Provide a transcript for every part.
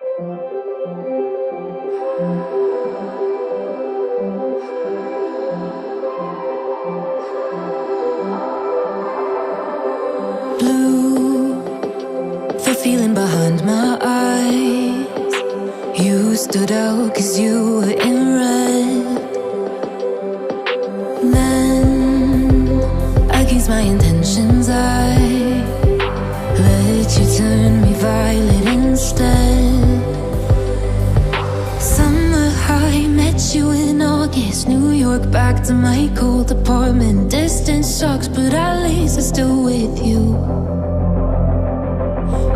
Blue, the feeling behind my eyes. You stood out 'cause you were in red. Then, against my intentions, I let you turn me violet instead. Summer high, met you in August. New York, back to my cold apartment. Distance sucks, but at least I'm still with you.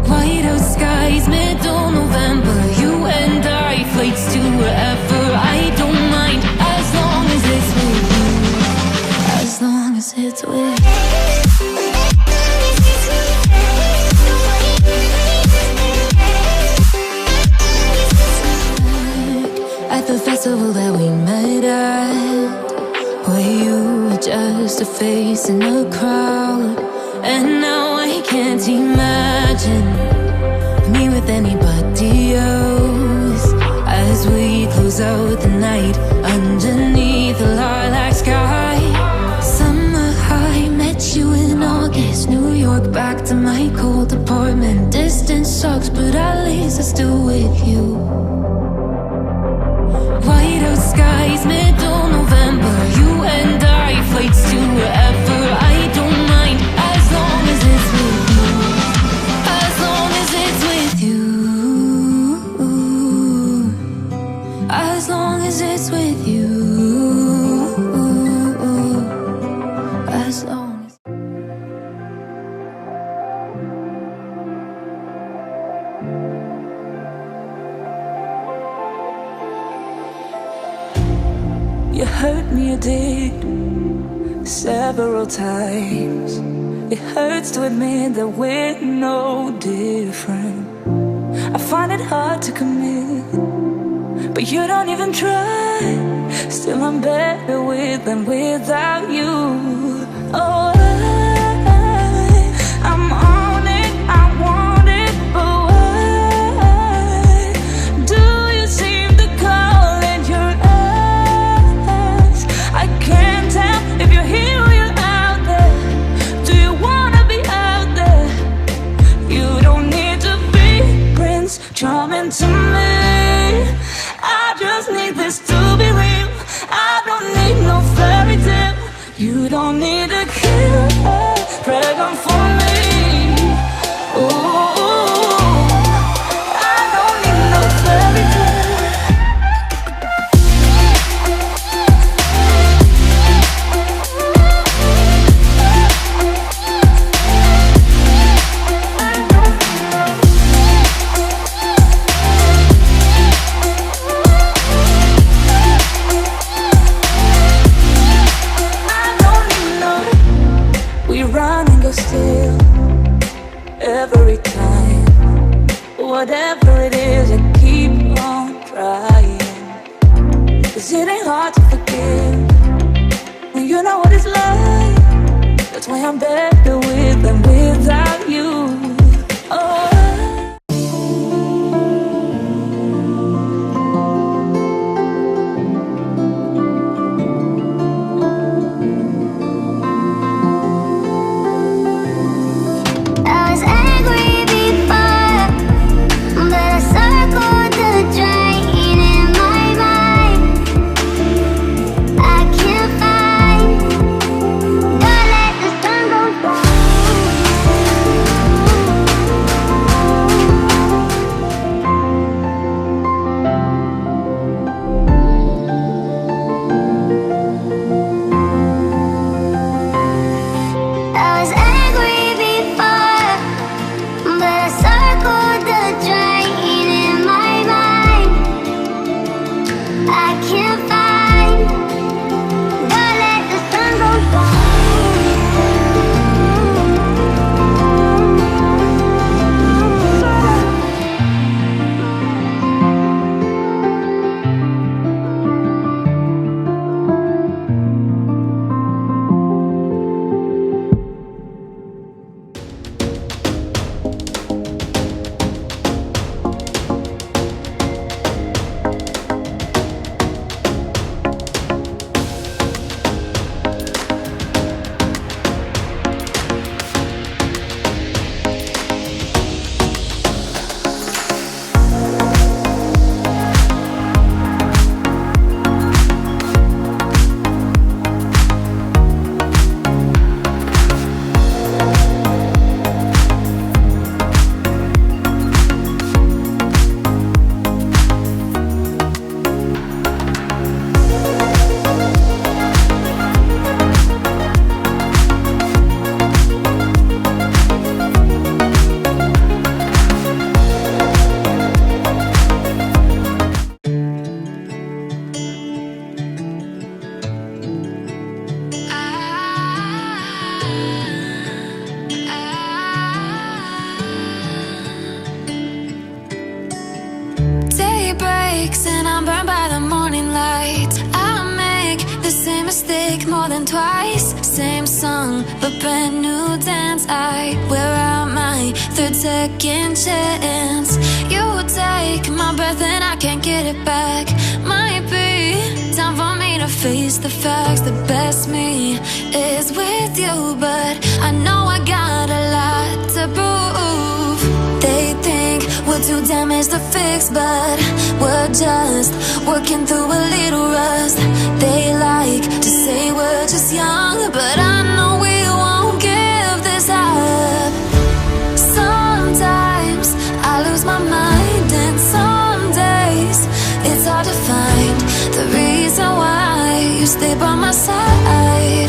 White out skies, middle November. You and I, flights to wherever. I don't mind, as long as it's with you. As long as it's with you. At the festival that we met at, where you were just a face in a crowd. And now I can't imagine me with anybody else. As we close out the night underneath the lilac sky. Summer high, met you in August. New York, back to my cold apartment. Distance sucks, but at least I'm still with you. White out skies, middle November. You and I, flights to wherever. I don't mind, as long as it's with you. As long as it's with you. As long as it's with you. As long as you hurt me, you did, several times. It hurts to admit that we're no different. I find it hard to commit, but you don't even try. Still I'm better with than without you. Oh, I'm on it, I want it, but why do you seem to call it your eyes? I can't tell if you're here or you're out there. Do you wanna be out there? You don't need to be Prince Charming to me. I just need this to be real. I don't need no fairy tale. You don't need a kill, pregnant for me. Ooh, I don't need no fairy tale. Still, every time, whatever it is, I keep on trying. 'Cause it ain't hard to forgive when you know what it's like. That's why I'm better with than without you. Oh, breaks and I'm burned by the morning light. I make the same mistake more than twice. Same song, but brand new dance. I wear out my third second chance. You take my breath and I can't get it back. Might be time for me to face the facts. The best me is with you, but I know I got a lot to prove. They think we're too damaged to fix, but we're just working through a little rust. They like to say we're just young, but I know we won't give this up. Sometimes I lose my mind, and some days it's hard to find the reason why you stay by my side.